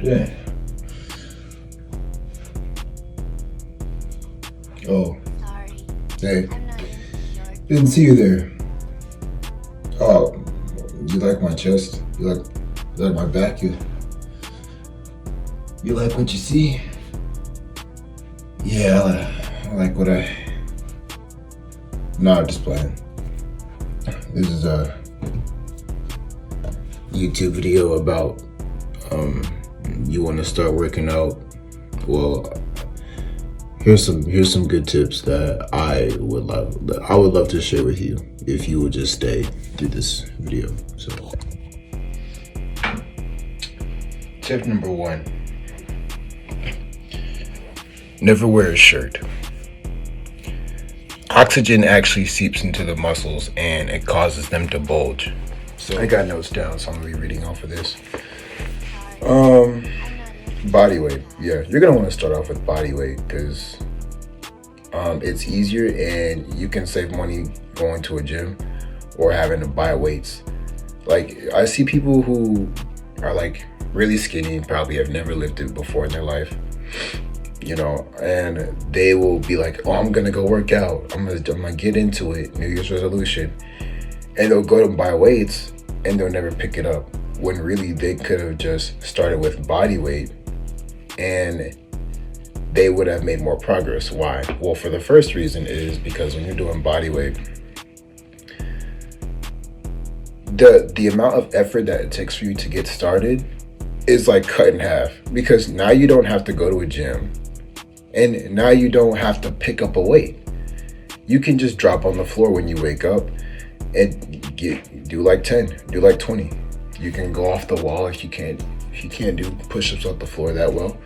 Yeah. Oh. Sorry. Hey. I'm not into your Didn't see you there. Oh. You like my chest? You like my back? You like what you see? Yeah, I like what I. No, I'm just playing. This is a YouTube video about you want to start working out. Well, here's some good tips that I would love to share with you if you would just stay through this video. So, tip number 1. Never wear a shirt. Oxygen actually seeps into the muscles and it causes them to bulge. So I got notes down, so I'm gonna be reading off of this. Body weight. Yeah, you're gonna want to start off with body weight because it's easier and you can save money going to a gym or having to buy weights. Like I see people who are like really skinny, probably have never lifted before in their life, you know, and they will be like, oh, I'm gonna go work out, I'm gonna get into it, New Year's resolution, and they'll go to buy weights and they'll never pick it up when really they could have just started with body weight and they would have made more progress. Why? Well, for the first reason is because when you're doing body weight, the amount of effort that it takes for you to get started is like cut in half, because now you don't have to go to a gym and now you don't have to pick up a weight. You can just drop on the floor when you wake up and do like 10, do like 20. You can go off the wall if you can't do push-ups off the floor that well.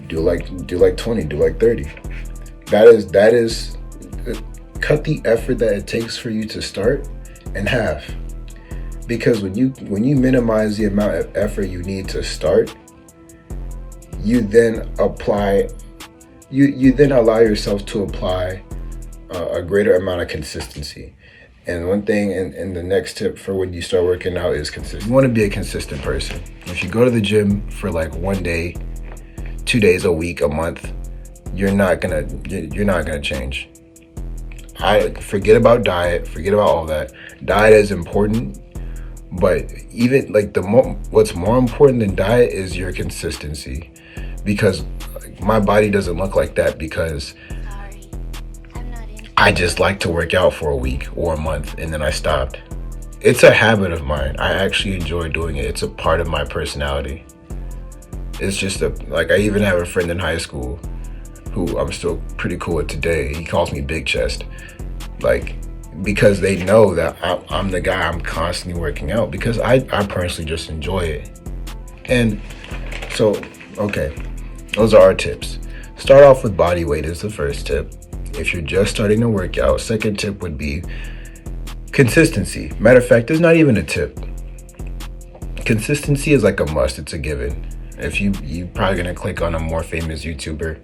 Do like 20, do like 30. That is cut the effort that it takes for you to start in half. Because when you minimize the amount of effort you need to start, you then allow yourself to apply a greater amount of consistency. And one thing, and the next tip for when you start working out is consistency. You want to be a consistent person. If you go to the gym for like 1 day, 2 days a week, a month, you're not gonna change. I forget about diet, forget about all that. Diet is important, but even like what's more important than diet is your consistency. Because my body doesn't look like that because I just like to work out for a week or a month and then I stopped. It's a habit of mine. I actually enjoy doing it. It's a part of my personality. It's just I even have a friend in high school who I'm still pretty cool with today. He calls me Big Chest. Like, because they know that I'm the guy, I'm constantly working out because I personally just enjoy it. And so, okay, those are our tips. Start off with body weight is the first tip. If you're just starting to work out, second tip would be consistency. Matter of fact, there's not even a tip. Consistency is like a must, it's a given. If you probably gonna click on a more famous YouTuber,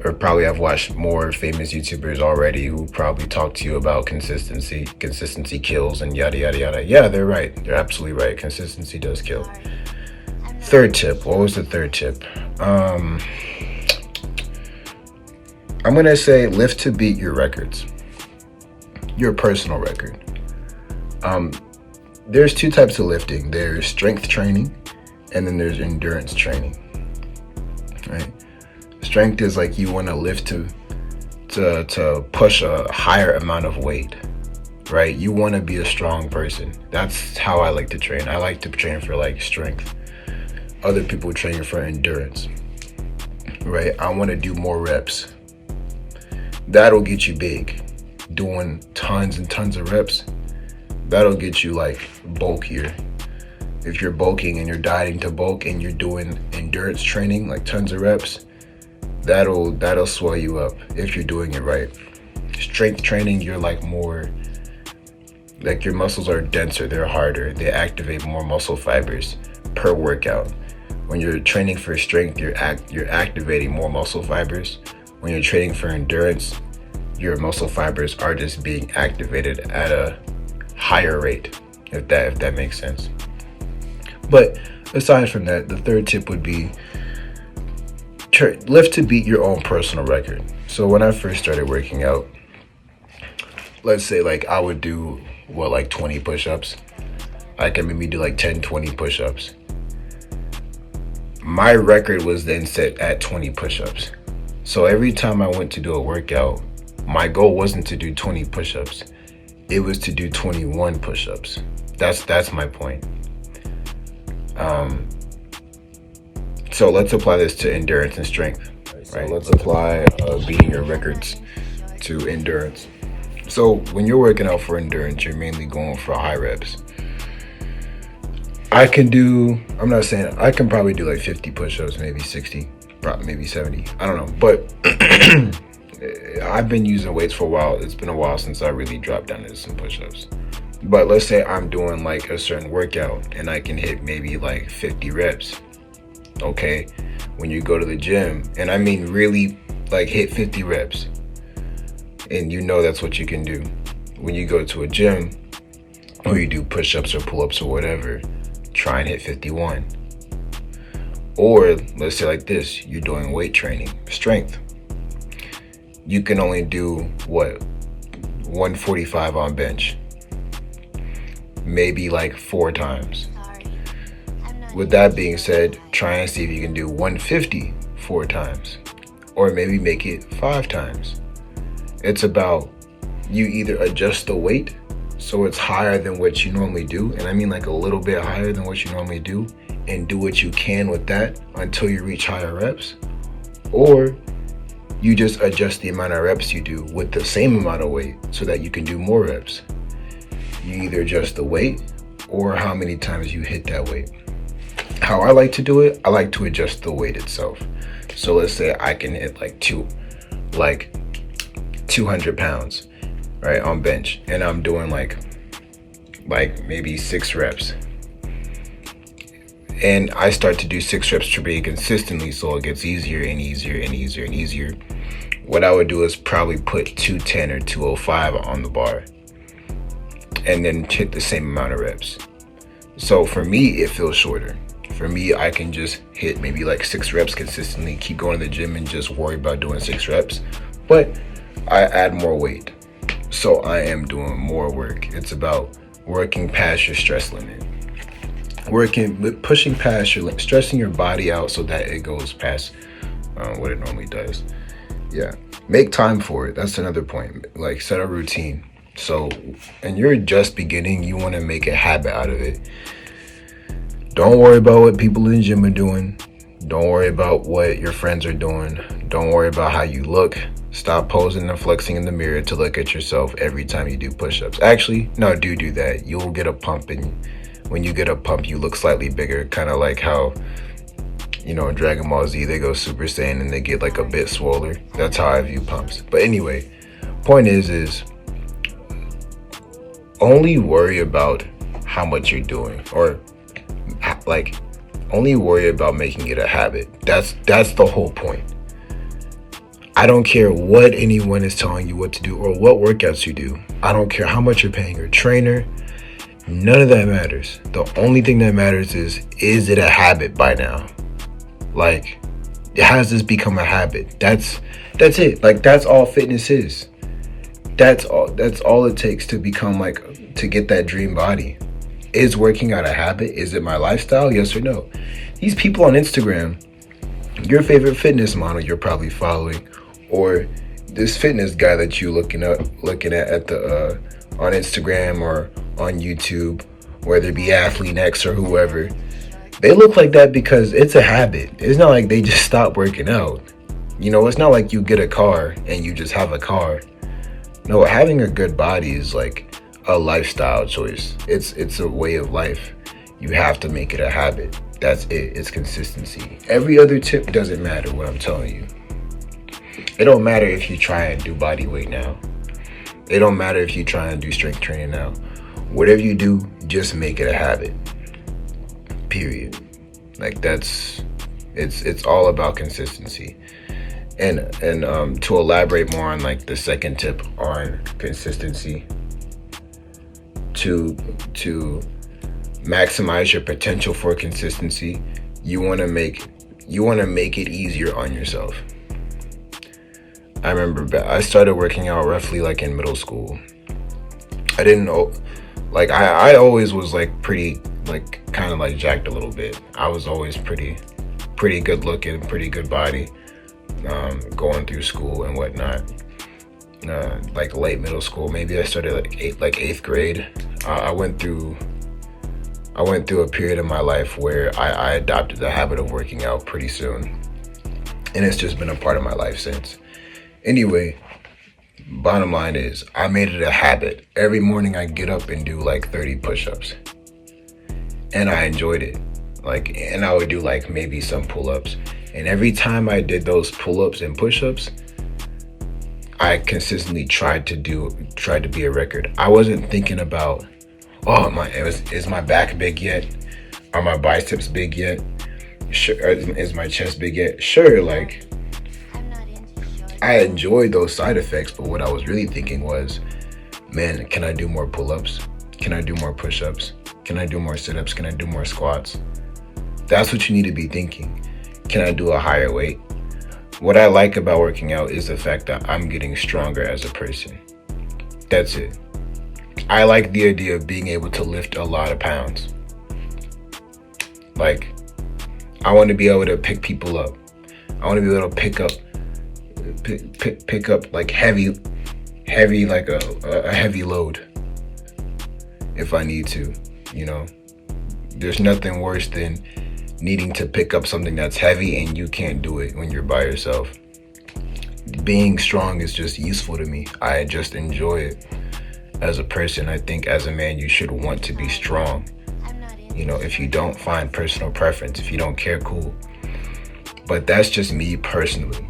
or probably have watched more famous YouTubers already who probably talk to you about consistency. Consistency kills and yada yada yada. Yeah, they're right. They're absolutely right. Consistency does kill. Third tip. What was the third tip? I'm gonna say lift to beat your records, your personal record. There's 2 types of lifting. There's strength training, and then there's endurance training. Right? Strength is like you want to lift to push a higher amount of weight. Right? You want to be a strong person. That's how I like to train. I like to train for like strength. Other people train for endurance. Right? I want to do more reps. That'll get you big. Doing tons and tons of reps, that'll get you like bulkier. If you're bulking and you're dieting to bulk and you're doing endurance training, like tons of reps, that'll swell you up if you're doing it right. Strength training, you're like more, like your muscles are denser, they're harder, they activate more muscle fibers per workout. When you're training for strength, you're activating more muscle fibers. When you're training for endurance, your muscle fibers are just being activated at a higher rate, if that makes sense. But aside from that, the third tip would be lift to beat your own personal record. So when I first started working out, let's say like I would do what, like 20 push-ups. I can maybe do like 10, 20 push-ups. My record was then set at 20 push-ups. So every time I went to do a workout, my goal wasn't to do 20 push-ups. It was to do 21 push-ups. That's my point. So let's apply this to endurance and strength. Right? So let's apply beating your records to endurance. So when you're working out for endurance, you're mainly going for high reps. I'm not saying, I can probably do like 50 push-ups, maybe 60, maybe 70. I don't know. But I've been using weights for a while. It's been a while since I really dropped down into some push-ups. But let's say I'm doing like a certain workout and I can hit maybe like 50 reps. Okay. When you go to the gym, and I mean really like hit 50 reps, and you know that's what you can do. When you go to a gym or you do push-ups or pull-ups or whatever, try and hit 51. Or let's say like this, you're doing weight training, strength. You can only do 145 on bench, maybe like 4 times. With that being said, try and see if you can do 150 4 times, or maybe make it 5 times. It's about you either adjust the weight so it's higher than what you normally do, and I mean like a little bit higher than what you normally do, and do what you can with that until you reach higher reps, or you just adjust the amount of reps you do with the same amount of weight so that you can do more reps. You either adjust the weight or how many times you hit that weight. How I like to do it, I like to adjust the weight itself. So let's say I can hit like 200 pounds, right, on bench, and I'm doing like maybe 6 reps. And I start to do 6 reps per day consistently, so it gets easier and easier and easier and easier. What I would do is probably put 210 or 205 on the bar, and then hit the same amount of reps. So for me, it feels shorter. For me, I can just hit maybe like 6 reps consistently, keep going to the gym and just worry about doing 6 reps. But I add more weight, so I am doing more work. It's about working past your stress limit. Pushing past stressing your body out so that it goes past what it normally does. Yeah, make time for it. That's another point. Like, set a routine. So, and you're just beginning, you want to make a habit out of it. Don't worry about what people in the gym are doing. Don't worry about what your friends are doing. Don't worry about how you look. Stop posing and flexing in the mirror to look at yourself every time you do push-ups. Actually, no, do that. You'll get a pump, and when you get a pump, you look slightly bigger, kind of like how, in Dragon Ball Z, they go Super Saiyan and they get like a bit swoller. That's how I view pumps. But anyway, point is only worry about how much you're doing, or like only worry about making it a habit. That's the whole point. I don't care what anyone is telling you what to do or what workouts you do. I don't care how much you're paying your trainer. None of that matters. The only thing that matters is it a habit by now? Like, has this become a habit? That's it. Like, that's all fitness is. That's all it takes to become to get that dream body. Is working out a habit? Is it my lifestyle? Yes or no? These people on Instagram, your favorite fitness model you're probably following, or this fitness guy that you looking at the on Instagram or on YouTube, whether it be Athlete X or whoever, they look like that because it's a habit. It's not like they just stop working out. It's not like you get a car and you just have a car. No, having a good body is like a lifestyle choice. It's a way of life. You have to make it a habit. That's it. It's consistency. Every other tip doesn't matter, what I'm telling you. It don't matter if you try and do body weight now. It don't matter if you try and do strength training now. Whatever you do, just make it a habit. Period. Like, it's all about consistency. And to elaborate more on like the second tip on consistency, to maximize your potential for consistency, you want to make it easier on yourself. I remember I started working out roughly like in middle school. I didn't know, like I always was like pretty, like kind of like jacked a little bit. I was always pretty good looking, pretty good body, going through school and whatnot. Like late middle school, maybe I started like eighth grade. I went through a period of my life where I adopted the habit of working out pretty soon, and it's just been a part of my life since. Anyway, bottom line is I made it a habit. Every morning I get up and do like 30 push-ups, and I enjoyed it. Like, and I would do like maybe some pull-ups, and every time I did those pull-ups and push-ups, I consistently tried to be a record. I wasn't thinking about, oh is my back big yet? Are my biceps big yet? Sure, is my chest big yet? Sure, like I enjoyed those side effects, but what I was really thinking was, man, can I do more pull-ups? Can I do more push-ups? Can I do more sit-ups? Can I do more squats? That's what you need to be thinking. Can I do a higher weight? What I like about working out is the fact that I'm getting stronger as a person. That's it. I like the idea of being able to lift a lot of pounds. Like, I want to be able to pick people up. I want to be able to pick up like heavy, like a heavy load if I need to, you know. There's nothing worse than needing to pick up something that's heavy and you can't do it when you're by yourself. Being strong is just useful to me. I just enjoy it. As a person, I think as a man, you should want to be strong. You know, if you don't find personal preference, if you don't care, cool. But that's just me personally.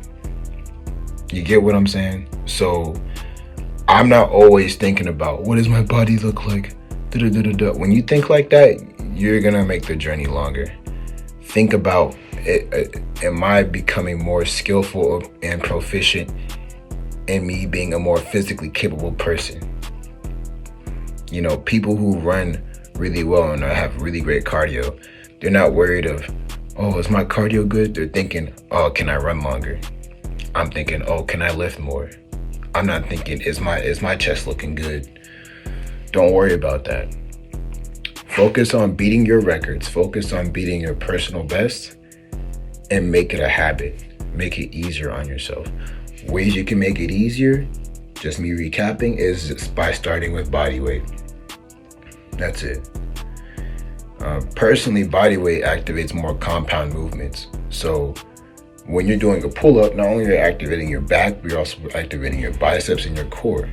You get what I'm saying? So I'm not always thinking about what does my body look like? Da-da-da-da-da. When you think like that, you're gonna make the journey longer. Think about am I becoming more skillful and proficient in me being a more physically capable person? You know, people who run really well and have really great cardio, they're not worried of, oh, is my cardio good? They're thinking, oh, can I run longer? I'm thinking, oh, can I lift more? I'm not thinking, is my chest looking good? Don't worry about that. Focus on beating your records. Focus on beating your personal best and make it a habit. Make it easier on yourself. Ways you can make it easier, just me recapping, is just by starting with body weight. That's it. Personally, body weight activates more compound movements. So when you're doing a pull-up, not only are you activating your back, but you're also activating your biceps and your core.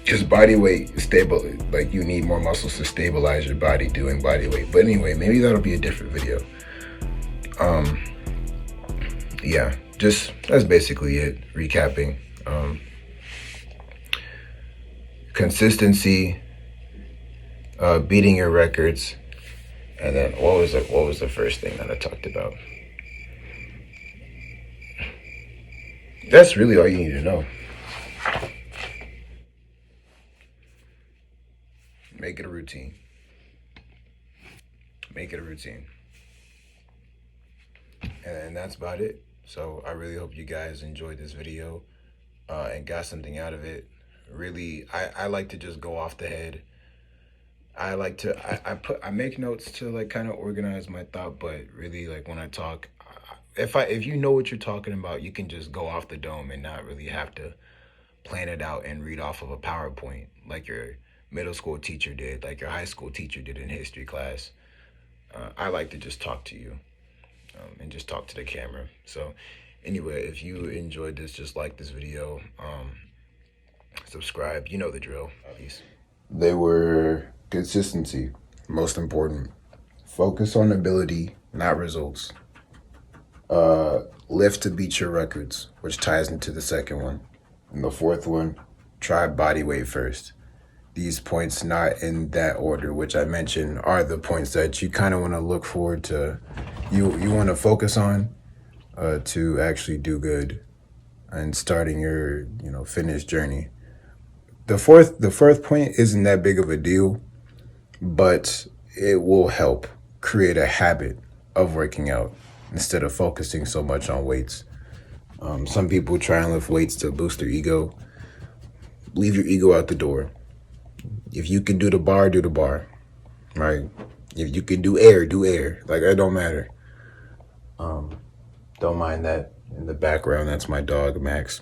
Because body weight is stable, like you need more muscles to stabilize your body doing body weight. But anyway, maybe that'll be a different video. Yeah, just that's basically it. Recapping. Consistency, beating your records, and then what was the first thing that I talked about? That's really all you need to know. Make it a routine. Make it a routine. And that's about it. So I really hope you guys enjoyed this video and got something out of it. Really, I like to just go off the head. I like to, I make notes to like kind of organize my thought, but really like when I talk, if you know what you're talking about, you can just go off the dome and not really have to plan it out and read off of a PowerPoint like your middle school teacher did, like your high school teacher did in history class. I like to just talk to you and just talk to the camera. So anyway, if you enjoyed this, just like this video, subscribe, you know the drill. Peace. They were consistency, most important. Focus on ability, not results. Lift to beat your records, which ties into the second one. And the fourth one, try body weight first. These points, not in that order, which I mentioned, are the points that you kind of want to look forward to. You want to focus on to actually do good and starting your fitness journey. The fourth point isn't that big of a deal, but it will help create a habit of working out instead of focusing so much on weights. Some people try and lift weights to boost their ego. Leave your ego out the door. If you can do the bar, do the bar. Right? If you can do air, do air. Like, it don't matter. Don't mind that in the background. That's my dog, Max.